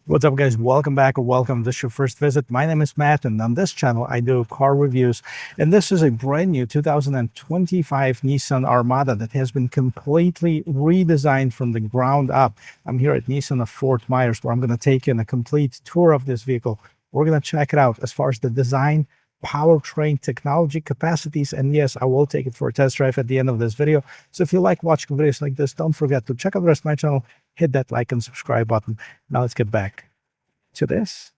What's up, guys? Welcome back or welcome. If this is your first visit. My name is Matt, and on this channel, I do car reviews. And this is a brand new 2025 Nissan Armada that has been completely redesigned from the ground up. I'm here at Nissan of Fort Myers, where I'm going to take in a complete tour of this vehicle. We're going to check it out as far as the design, powertrain, technology, capacities, and yes, I will take it for a test drive at the end of this video. So if you like watching videos like this, don't forget to check out the rest of my channel, hit that like and subscribe button. Now let's get back to this.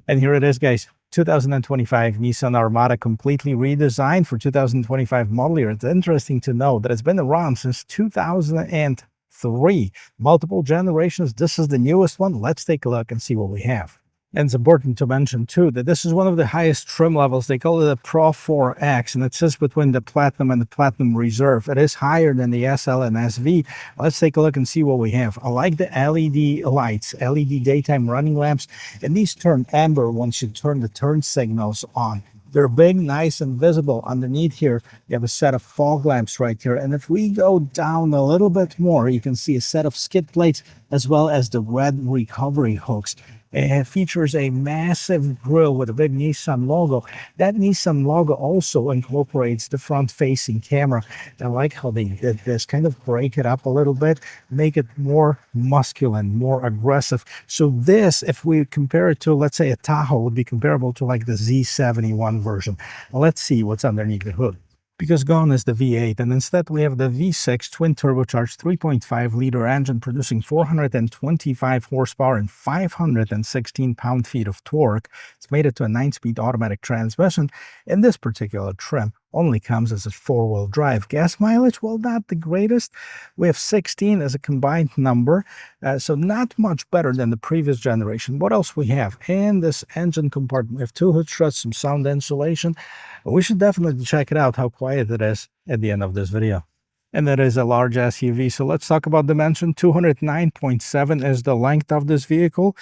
And here it is, guys. 2025 Nissan Armada, completely redesigned for 2025 model year. It's interesting to know that it's been around since 2003. Multiple generations. This is the newest one. Let's take a look and see what we have. And it's important to mention too that this is one of the highest trim levels. They call it a Pro 4X, and it sits between the Platinum and the Platinum Reserve. It is higher than the SL and SV. Let's take a look and see what we have. I like the LED lights, LED daytime running lamps, and these turn amber once you turn the turn signals on. They're big, nice, and visible. Underneath here, you have a set of fog lamps right here. And if we go down a little bit more, you can see a set of skid plates as well as the red recovery hooks. It features a massive grille with a big Nissan logo. That Nissan logo also incorporates the front-facing camera. I like how they did this, kind of break it up a little bit, make it more masculine, more aggressive. So this, if we compare it to, let's say, a Tahoe, would be comparable to like the Z71 version. Let's see what's underneath the hood. Because gone is the V8, and instead we have the V6 twin turbocharged 3.5-liter engine producing 425 horsepower and 516 pound-feet of torque. It's made it to a 9-speed automatic transmission. In this particular trim, only comes as a 4-wheel drive. Gas mileage, well, not the greatest. We have 16 as a combined number, so not much better than the previous generation. What else we have? In this engine compartment, we have 2 hood struts, some sound insulation. We should definitely check it out, how quiet it is, at the end of this video. And that is a large SUV. So let's talk about dimension. 209.7 is the length of this vehicle.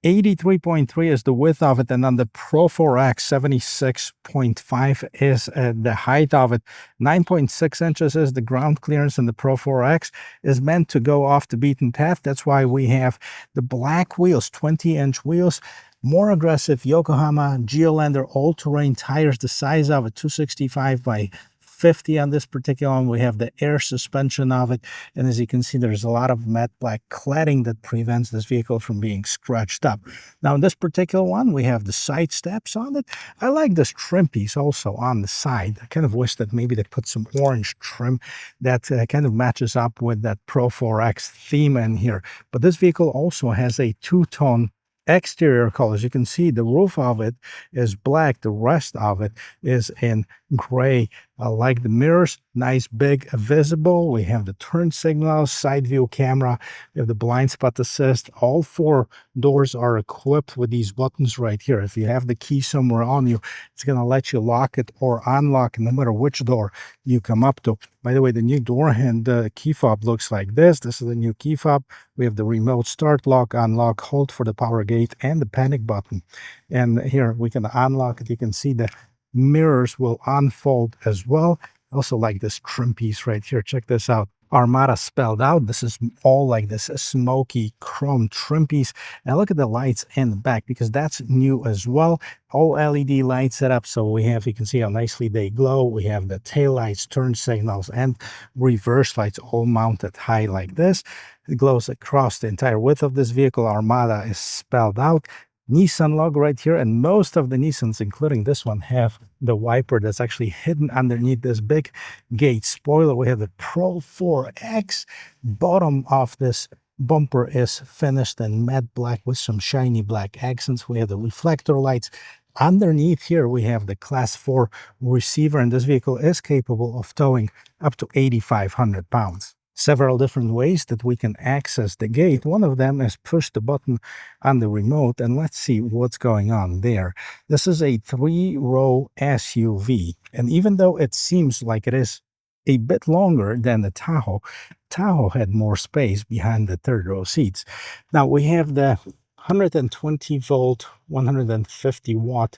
83.3 is the width of it, and on the Pro 4X, 76.5 is the height of it. 9.6 inches is the ground clearance, and the Pro 4X is meant to go off the beaten path. That's why we have the black wheels, 20-inch wheels. More aggressive Yokohama Geolandar all-terrain tires, the size of it, 265 by 50 on this particular one. We have the air suspension of it, and as you can see, there's a lot of matte black cladding that prevents this vehicle from being scratched up. Now in this particular one, we have the side steps on it. I like this trim piece also on the side. I kind of wish that maybe they put some orange trim that kind of matches up with that Pro 4X theme in here. But this vehicle also has a two-tone exterior colors. You can see the roof of it is black, the rest of it is in gray. I like the mirrors, nice, big, visible. We have the turn signals, side view camera, we have the blind spot assist. All 4 doors are equipped with these buttons right here. If you have the key somewhere on you, it's going to let you lock it or unlock no matter which door you come up to. By the way, the new door and key fob looks like this. This is the new key fob. We have the remote start, lock, unlock, hold for the power gate, and the panic button. And here we can unlock it. You can see the mirrors will unfold as well. Also like this trim piece right here. Check this out. Armada spelled out. This is all like this smoky chrome trim piece. And look at the lights in the back, because that's new as well. All LED light setup. So we have, you can see how nicely they glow. We have the tail lights, turn signals, and reverse lights all mounted high like this. It glows across the entire width of this vehicle. Armada is spelled out. Nissan logo right here, and most of the Nissans, including this one, have the wiper that's actually hidden underneath this big gate spoiler. We have the Pro 4X. Bottom of this bumper is finished in matte black with some shiny black accents. We have the reflector lights Underneath here, we have the Class 4 receiver, and this vehicle is capable of towing up to 8,500 pounds. Several different ways that we can access the gate. One of them is push the button on the remote, and let's see what's going on there. This is a 3-row SUV, and even though it seems like it is a bit longer than the Tahoe, Tahoe had more space behind the third row seats. Now we have the 120 volt, 150 watt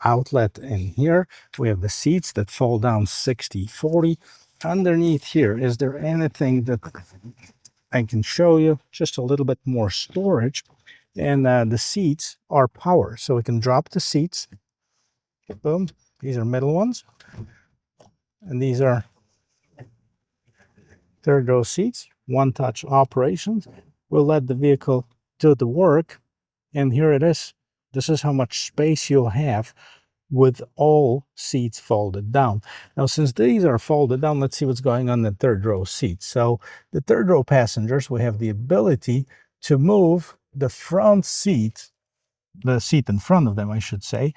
outlet in here. We have the seats that fall down 60/40. Underneath here, is there anything that I can show you? Just a little bit more storage. And the seats are power, so we can drop the seats. Boom. These are middle ones. And these are third row seats. One touch operations. We'll let the vehicle do the work. And here it is. This is how much space you'll have with all seats folded down. Now, since these are folded down, let's see what's going on in the third row seats. So the third row passengers, we have the ability to move the front seat, the seat in front of them, I should say.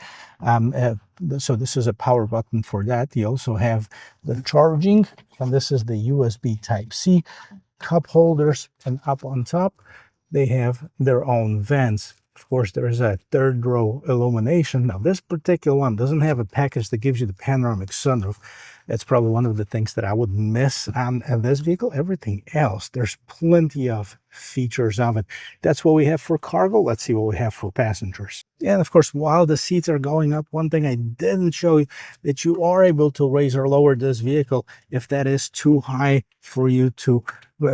So this is a power button for that. You also have the charging, and this is the USB Type-C cup holders, and up on top, they have their own vents. Of course, there is a third row illumination. Now, this particular one doesn't have a package that gives you the panoramic sunroof. That's probably one of the things that I would miss on this vehicle. Everything else, there's plenty of features of it. That's what we have for cargo. Let's see what we have for passengers. And of course, while the seats are going up, one thing I didn't show you, that you are able to raise or lower this vehicle if that is too high for you to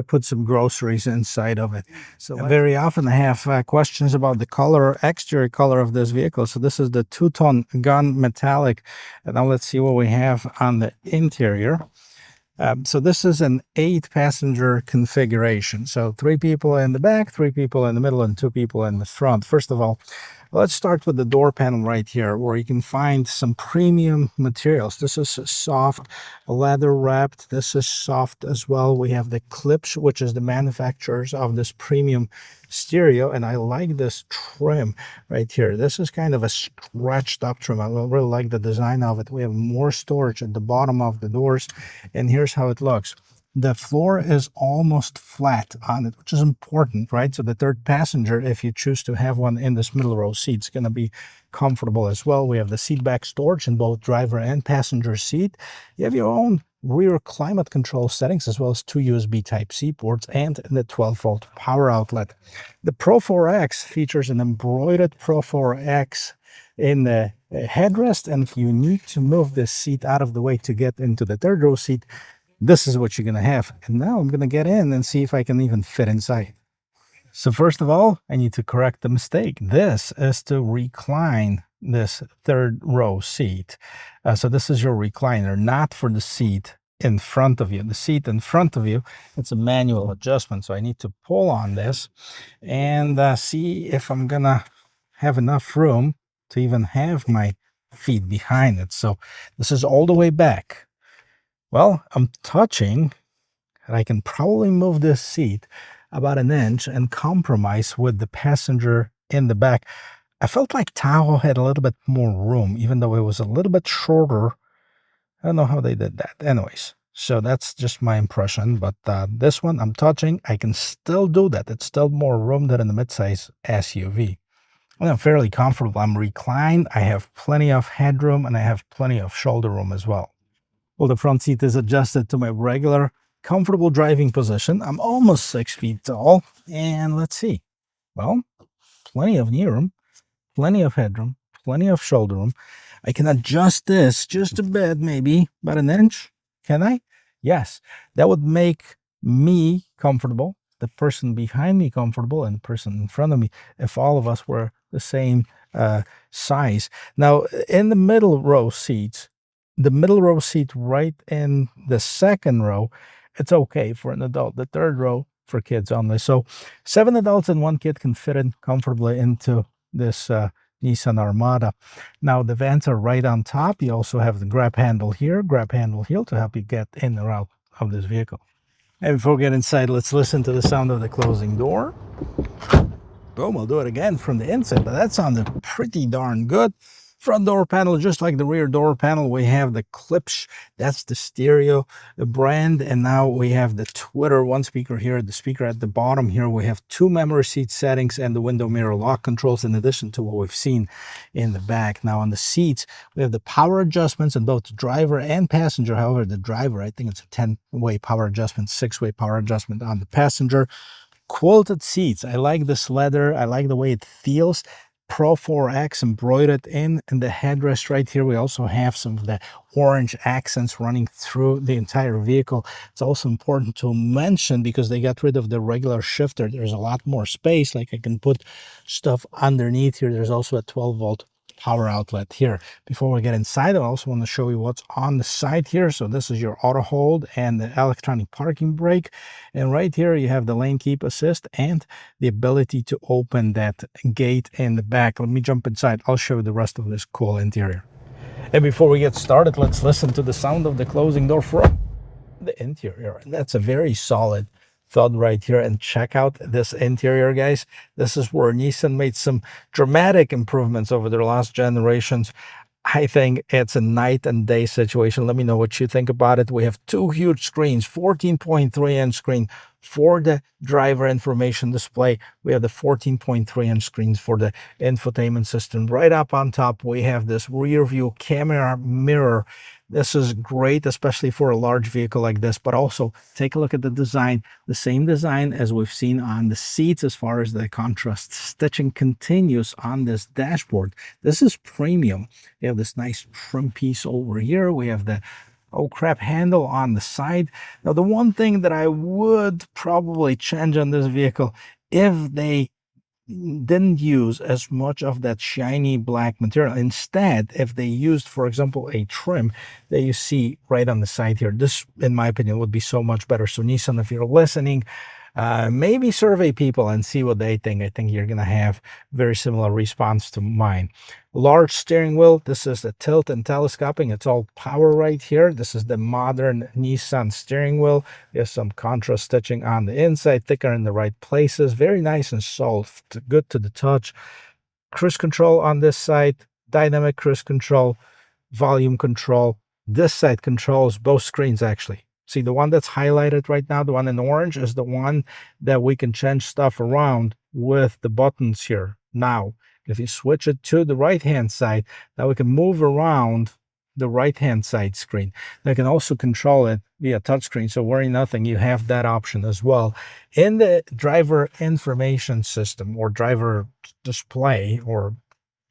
put some groceries inside of it. So very often I have questions about the color, exterior color of this vehicle. So this is the two-tone gun metallic. And now let's see what we have on the interior. So this is an 8-passenger configuration. So 3 people in the back, 3 people in the middle, and 2 people in the front. First of all, let's start with the door panel right here, where you can find some premium materials. This is soft, leather wrapped. This is soft as well. We have the Clips, which is the manufacturers of this premium stereo, and I like this trim right here. This is kind of a stretched up trim. I really like the design of it. We have more storage at the bottom of the doors, and here's how it looks. The floor is almost flat on it, which is important, right? So the third passenger, if you choose to have one in this middle row seat, is going to be comfortable as well. We have the seat back storage in both driver and passenger seat. You have your own rear climate control settings, as well as 2 USB Type-C ports and the 12-volt power outlet. The Pro 4X features an embroidered Pro 4X in the headrest, and if you need to move this seat out of the way to get into the third row seat, this is what you're going to have. And now I'm going to get in and see if I can even fit inside. So first of all, I need to correct the mistake. This is to recline this third row seat. So this is your recliner, not for the seat in front of you. The seat in front of you, it's a manual adjustment. So I need to pull on this and see if I'm going to have enough room to even have my feet behind it. So this is all the way back. Well, I'm touching, and I can probably move this seat about an inch and compromise with the passenger in the back. I felt like Tahoe had a little bit more room, even though it was a little bit shorter. I don't know how they did that. Anyways, so that's just my impression. But this one, I'm touching. I can still do that. It's still more room than in the midsize SUV. And I'm fairly comfortable. I'm reclined. I have plenty of headroom, and I have plenty of shoulder room as well. Well, the front seat is adjusted to my regular, comfortable driving position. I'm almost 6 feet tall. And let's see. Well, plenty of knee room, plenty of headroom, plenty of shoulder room. I can adjust this just a bit, maybe about an inch. Can I? Yes. That would make me comfortable, the person behind me comfortable, and the person in front of me, if all of us were the same size. Now, in the middle row seats, the middle row seat right in the second row, it's okay for an adult. The third row for kids only. So 7 adults and 1 kid can fit in comfortably into this Nissan Armada. Now the vents are right on top. You also have the grab handle here, grab handle here to help you get in or out of this vehicle. And before we get inside, let's listen to the sound of the closing door. Boom, I'll do it again from the inside, but that sounded pretty darn good. Front door panel, just like the rear door panel, we have the Klipsch, that's the stereo brand, and now we have the Twitter one speaker here, the speaker at the bottom here. We have 2 memory seat settings and the window mirror lock controls, in addition to what we've seen in the back. Now on the seats, we have the power adjustments in both driver and passenger. However, the driver, I think it's a 10-way power adjustment, 6-way power adjustment on the passenger. Quilted seats. I like this leather. I like the way it feels. Pro 4X embroidered in the headrest right here. We also have some of the orange accents running through the entire vehicle. It's also important to mention, because they got rid of the regular shifter, there's a lot more space. Like I can put stuff underneath here. There's also a 12-volt power outlet here. Before we get inside, I also want to show you what's on the side here. So this is your auto hold and the electronic parking brake, and right here you have the lane keep assist and the ability to open that gate in the back. Let me jump inside. I'll show you the rest of this cool interior. And before we get started, let's listen to the sound of the closing door from the interior. And that's a very solid thud right here. And check out this interior, guys. This is where Nissan made some dramatic improvements over their last generations. I think it's a night and day situation. Let me know what you think about it. We have 2 huge screens, 14.3-inch screen for the driver information display. We have the 14.3-inch screens for the infotainment system. Right up on top, we have this rear view camera mirror. This is great, especially for a large vehicle like this, but also take a look at the design. The same design as we've seen on the seats as far as the contrast stitching continues on this dashboard. This is premium. You have this nice trim piece over here. We have the oh crap handle on the side. Now, the one thing that I would probably change on this vehicle, if they didn't use as much of that shiny black material. Instead, if they used, for example, a trim that you see right on the side here, this, in my opinion, would be so much better. So Nissan, if you're listening, maybe survey people and see what they think. I think you're going to have very similar response to mine. Large steering wheel. This is the tilt and telescoping. It's all power right here. This is the modern Nissan steering wheel. There's some contrast stitching on the inside, thicker in the right places. Very nice and soft, good to the touch. Cruise control on this side, dynamic cruise control, volume control. This side controls both screens actually. See, the one that's highlighted right now, the one in orange, is the one that we can change stuff around with the buttons here. Now, if you switch it to the right-hand side, now we can move around the right-hand side screen. They can also control it via touchscreen, so worry nothing, you have that option as well. In the driver information system or driver display or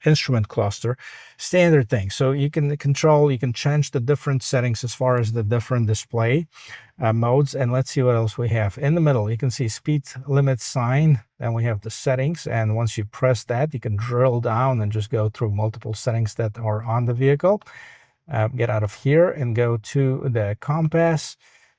instrument cluster, standard thing. So you can control, you can change the different settings as far as the different display modes. And let's see what else we have. In the middle, you can see speed limit sign. Then we have the settings. And once you press that, you can drill down and just go through multiple settings that are on the vehicle. Get out of here and go to the compass,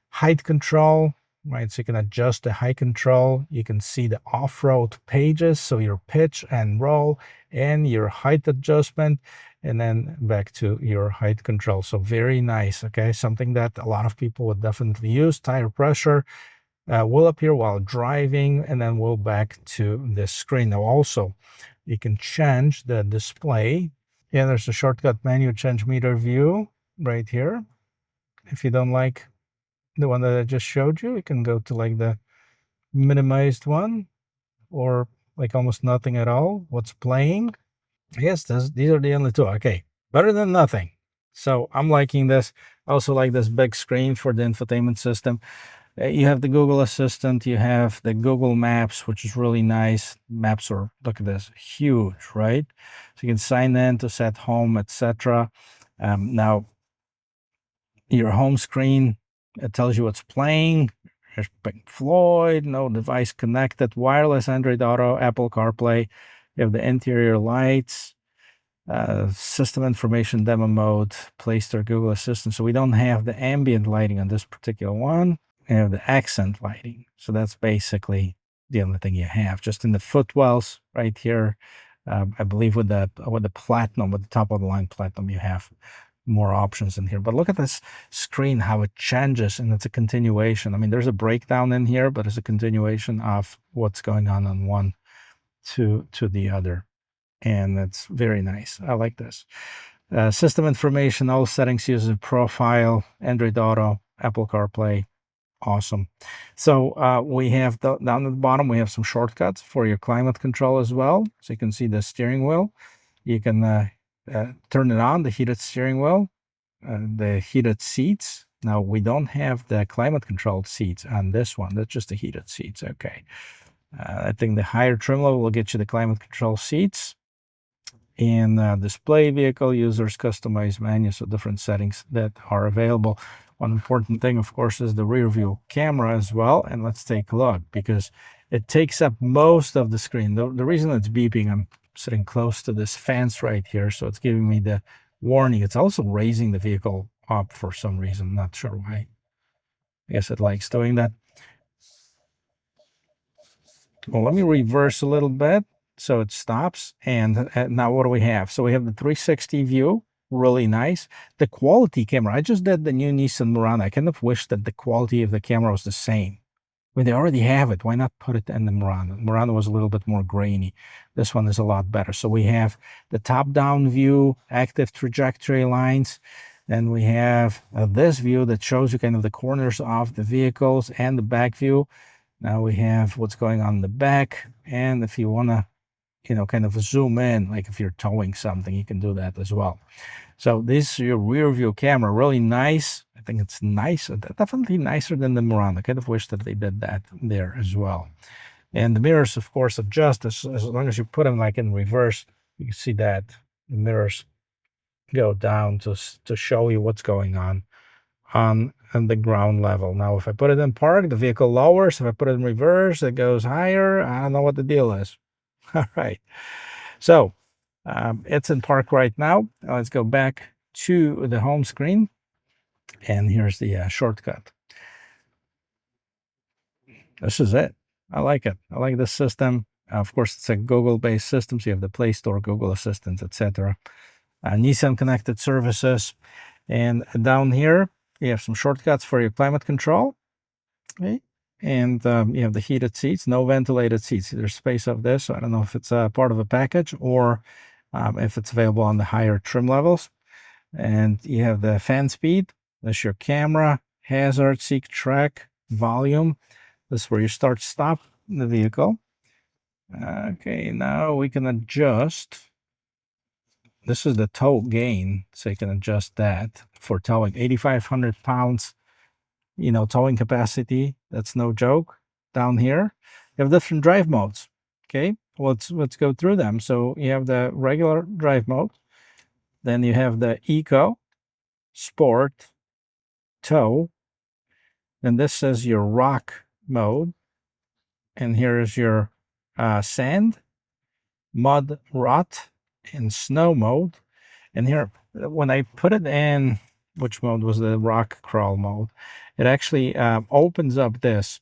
height control. Right, so you can adjust the height control. You can see the off-road pages, so your pitch and roll and your height adjustment, and then back to your height control. So very nice. Okay, something that a lot of people would definitely use. Tire pressure will appear while driving, and then we'll back to this screen. Now also, you can change the display. Yeah, there's a shortcut menu, change meter view right here. If you don't like the one that I just showed you, you can go to like the minimized one or like almost nothing at all. What's playing? I guess these are the only two. Okay, better than nothing. So I'm liking this. I also like this big screen for the infotainment system. You have the Google Assistant, you have the Google Maps, which is really nice. Maps are, look at this, huge, right? So you can sign in to set home, etc. Now, your home screen, it tells you what's playing. There's Pink Floyd, no device connected, wireless Android Auto, Apple CarPlay. You have the interior lights, system information demo mode, Play Store, Google Assistant. So we don't have the ambient lighting on this particular one. We have the accent lighting. So that's basically the only thing you have. Just in the footwells right here, I believe with the platinum, with the top of the line platinum, you have more options in here. But look at this screen, how it changes, and it's a continuation. I mean, there's a breakdown in here, but it's a continuation of what's going on one to the other. and it's very nice. I like this. System information, all settings, user profile, Android Auto, Apple CarPlay. Awesome. So we have down at the bottom, we have some shortcuts for your climate control as well. So you can see the steering wheel. You can turn it on, the heated steering wheel, the heated seats. Now we don't have the climate controlled seats on this one. That's just the heated seats. Okay. I think the higher trim level will get you the climate control seats. And display vehicle users customize menu, so different settings that are available. One important thing, of course, is the rear view camera as well. And let's take a look, because it takes up most of the screen. The reason it's beeping, I'm sitting close to this fence right here, so it's giving me the warning. It's also raising the vehicle up for some reason. Not sure why. I guess it likes doing that. Well, let me reverse a little bit so it stops. And now what do we have? So we have the 360 view, really nice. The quality camera, I just did the new Nissan Murano. I kind of wish that the quality of the camera was the same. I mean, they already have it. Why not put it in the Murano? Murano was a little bit more grainy. This one is a lot better. So we have the top-down view, active trajectory lines. Then we have this view that shows you kind of the corners of the vehicles and the back view. Now we have what's going on in the back. And if you want to, kind of zoom in, like if you're towing something, you can do that as well. So this is your rear view camera, really nice. I think it's nice, definitely nicer than the Murano. I kind of wish that they did that there as well. And the mirrors, of course, adjust as long as you put them like in reverse. You can see that the mirrors go down to show you what's going on the ground level. Now, if I put it in park, the vehicle lowers. If I put it in reverse, it goes higher. I don't know what the deal is. All right. So it's in park right now. Let's go back to the home screen. And here's the shortcut. This is it. I like it. I like this system. Of course, it's a Google-based system, so you have the Play Store, Google Assistant, etc. Nissan connected services. And down here, you have some shortcuts for your climate control. Okay. And you have the heated seats, no ventilated seats. There's space of this. So I don't know if it's part of a package or if it's available on the higher trim levels. And you have the fan speed. That's your camera, hazard, seek, track, volume. This is where you start, stop the vehicle. Okay, now we can adjust. This is the tow gain, so you can adjust that for towing. 8,500 pounds, towing capacity. That's no joke. Down here, you have different drive modes. Okay, let's go through them. So you have the regular drive mode. Then you have the Eco, Sport, Tow. Then this says your rock mode. And here is your sand, mud, rot, and snow mode. And here, when I put it in, which mode was the rock crawl mode, it actually opens up this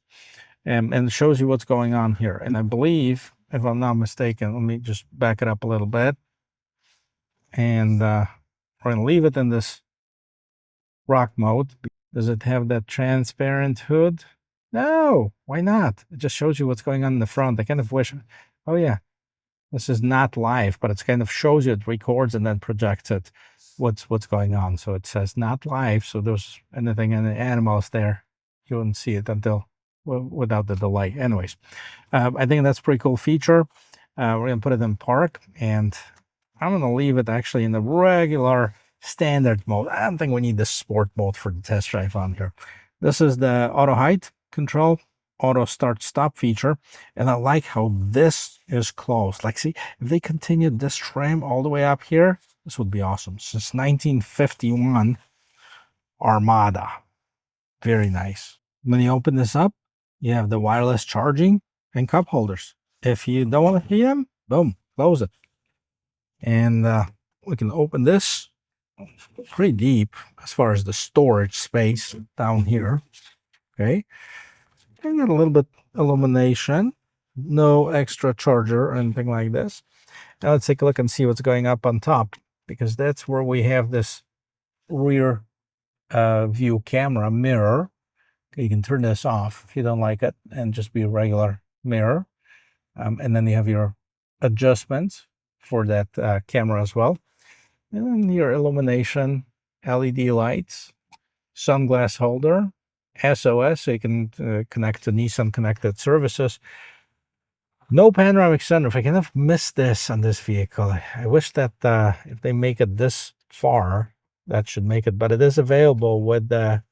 and shows you what's going on here. And I believe, if I'm not mistaken, let me just back it up a little bit. And we're going to leave it in this rock mode. Does it have that transparent hood? No, why not? It just shows you what's going on in the front. I kind of wish, oh yeah, this is not live, but it kind of shows you, it records and then projects it, what's going on. So it says not live, so there's anything in the animals there, you wouldn't see it until, without the delay. Anyways, I think that's a pretty cool feature. We're going to put it in park, and I'm going to leave it actually in the regular standard mode. I don't think we need the sport mode for the test drive on here. This is the auto height control, auto start stop feature. And I like how this is closed. Like, see, if they continued this trim all the way up here, this would be awesome. Since 1951 Armada. Very nice. When you open this up, you have the wireless charging and cup holders. If you don't want to see them, boom, close it. And we can open this pretty deep as far as the storage space down here. Okay. And got a little bit illumination, no extra charger or anything like this. Now let's take a look and see what's going up on top, because that's where we have this rear view camera mirror. Okay, you can turn this off if you don't like it and just be a regular mirror. And then you have your adjustments for that camera as well. And then your illumination, LED lights, sunglass holder, SOS, so you can connect to Nissan connected services. No panoramic sunroof. I kind of missed this on this vehicle. I wish that if they make it this far, that should make it, but it is available with the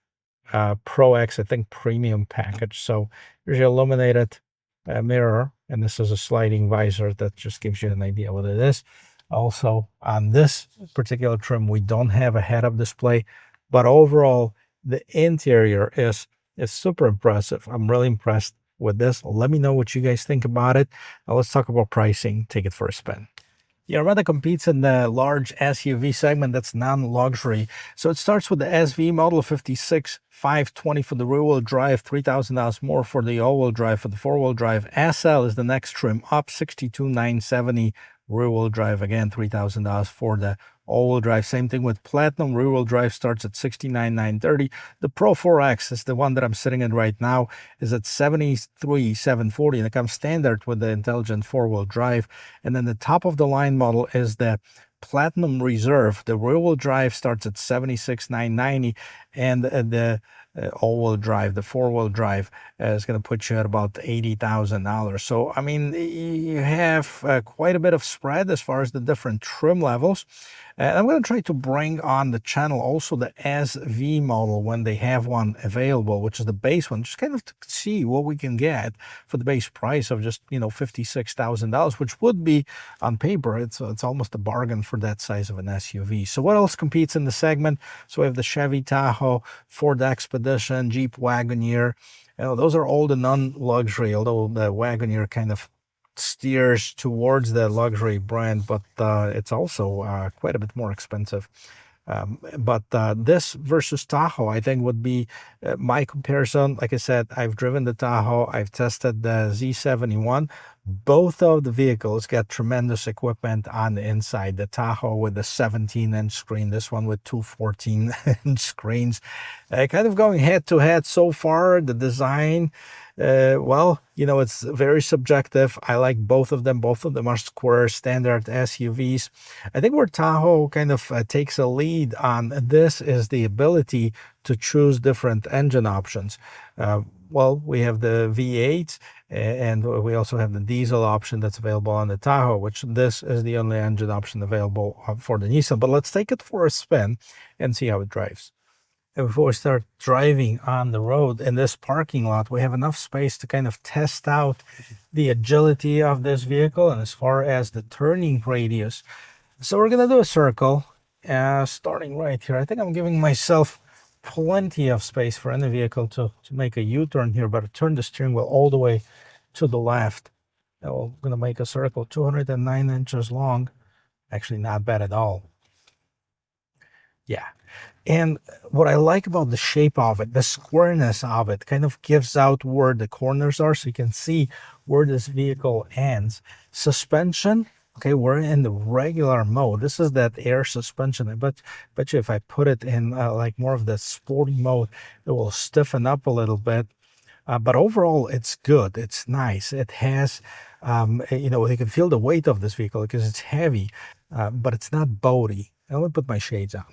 Pro X, I think, premium package. So there's your illuminated mirror, and this is a sliding visor that just gives you an idea what it is. Also, on this particular trim, we don't have a head-up display, but overall, the interior is super impressive. I'm really impressed with this. Let me know what you guys think about it. Now let's talk about pricing. Take it for a spin. The Armada competes in the large SUV segment that's non-luxury. So it starts with the SV model 56,520 for the rear-wheel drive, $3,000 more for the all-wheel drive. For the four-wheel drive, SL is the next trim up, 62,970 rear-wheel drive, again $3,000 for the all-wheel drive. Same thing with Platinum. Rear-wheel drive starts at 69,930. The Pro 4X is the one that I'm sitting in right now, is at 73,740, and it comes standard with the intelligent four-wheel drive. And then the top of the line model is the Platinum Reserve. The rear-wheel drive starts at 76,990, and the all-wheel drive, the four-wheel drive, is going to put you at about $80,000. So, I mean, you have quite a bit of spread as far as the different trim levels. And I'm going to try to bring on the channel also the SV model when they have one available, which is the base one, just kind of to see what we can get for the base price of just, $56,000, which would be, on paper, it's almost a bargain for that size of an SUV. So what else competes in the segment? So we have the Chevy Tahoe, Ford Expedition, Jeep Wagoneer. Those are all the non-luxury, although the Wagoneer kind of steers towards the luxury brand, but it's also quite a bit more expensive. But this versus Tahoe, I think, would be my comparison. Like I said, I've driven the Tahoe. I've tested the Z71. Both of the vehicles got tremendous equipment on the inside. The Tahoe with the 17-inch screen, this one with two 14-inch screens. Kind of going head-to-head so far. The design, well, it's very subjective. I like both of them. Both of them are square standard SUVs. I think where Tahoe kind of takes a lead on this is the ability to choose different engine options. Well, we have the V8, and we also have the diesel option that's available on the Tahoe, which this is the only engine option available for the Nissan. But let's take it for a spin and see how it drives. And before we start driving on the road in this parking lot, we have enough space to kind of test out the agility of this vehicle and as far as the turning radius. So we're going to do a circle, starting right here. I think I'm giving myself plenty of space for any vehicle to make a U-turn here, but turn the steering wheel all the way to the left. And we're going to make a circle 209 inches long. Actually, not bad at all. Yeah. And what I like about the shape of it, the squareness of it, kind of gives out where the corners are, so you can see where this vehicle ends. Suspension, okay, we're in the regular mode. This is that air suspension. I bet you if I put it in like more of the sporty mode, it will stiffen up a little bit. But overall, it's good. It's nice. It has, you can feel the weight of this vehicle because it's heavy, but it's not boaty. Let me put my shades on.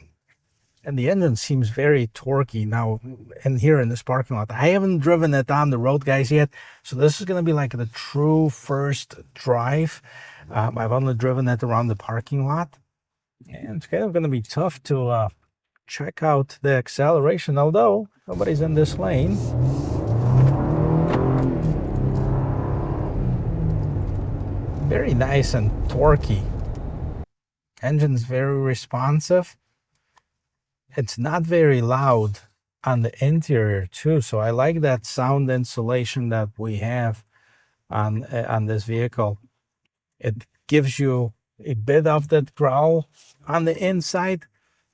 And the engine seems very torquey now in here in this parking lot. I haven't driven it on the road, guys, yet. So this is going to be like the true first drive. I've only driven it around the parking lot. And it's kind of going to be tough to check out the acceleration, although nobody's in this lane. Very nice and torquey. Engine's very responsive. It's not very loud on the interior too, so I like that sound insulation that we have on this vehicle. It gives you a bit of that growl on the inside,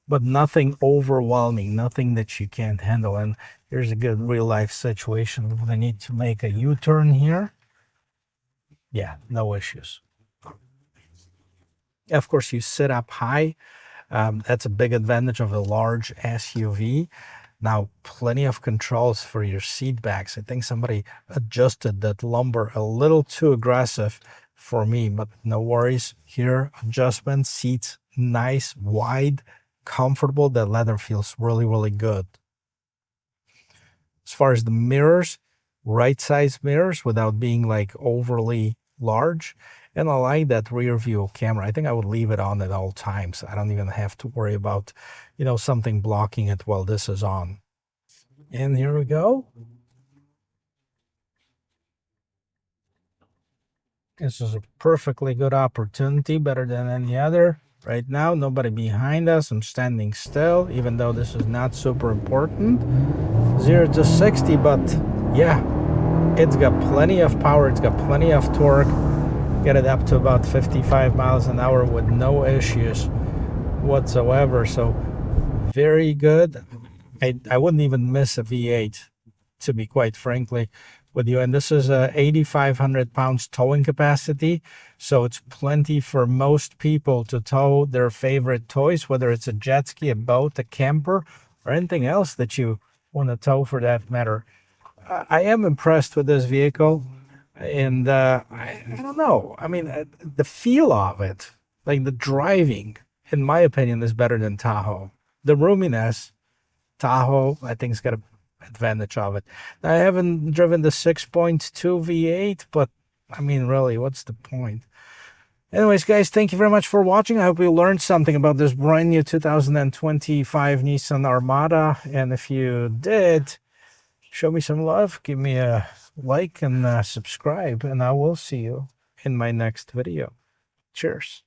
but nothing overwhelming, nothing that you can't handle. And here's a good real life situation when I need to make a U-turn here. Yeah, no issues. Of course, you sit up high. That's a big advantage of a large SUV. Now, plenty of controls for your seat backs. I think somebody adjusted that lumbar a little too aggressive for me, but no worries here. Adjustment, seats, nice, wide, comfortable. The leather feels really, really good. As far as the mirrors, right size mirrors without being like overly large. And I like that rear view camera. I think I would leave it on at all times. I don't even have to worry about, something blocking it while this is on. And here we go. This is a perfectly good opportunity, better than any other. Right now, nobody behind us. I'm standing still, even though this is not super important. 0 to 60, but yeah, it's got plenty of power. It's got plenty of torque. Get it up to about 55 miles an hour with no issues whatsoever. So very good. I wouldn't even miss a V8, to be quite frankly with you. And this is a 8,500 pounds towing capacity, so it's plenty for most people to tow their favorite toys, whether it's a jet ski, a boat, a camper, or anything else that you want to tow for that matter. I am impressed with this vehicle, and I don't know, I mean, the feel of it, like the driving, in my opinion, is better than Tahoe. The roominess, Tahoe, I think, has got a advantage of it. I haven't driven the 6.2 V8, but I mean, really, what's the point? Anyways, guys, thank you very much for watching. I hope you learned something about this brand new 2025 Nissan Armada. And if you did, show me some love, give me a like and subscribe, and I will see you in my next video. Cheers.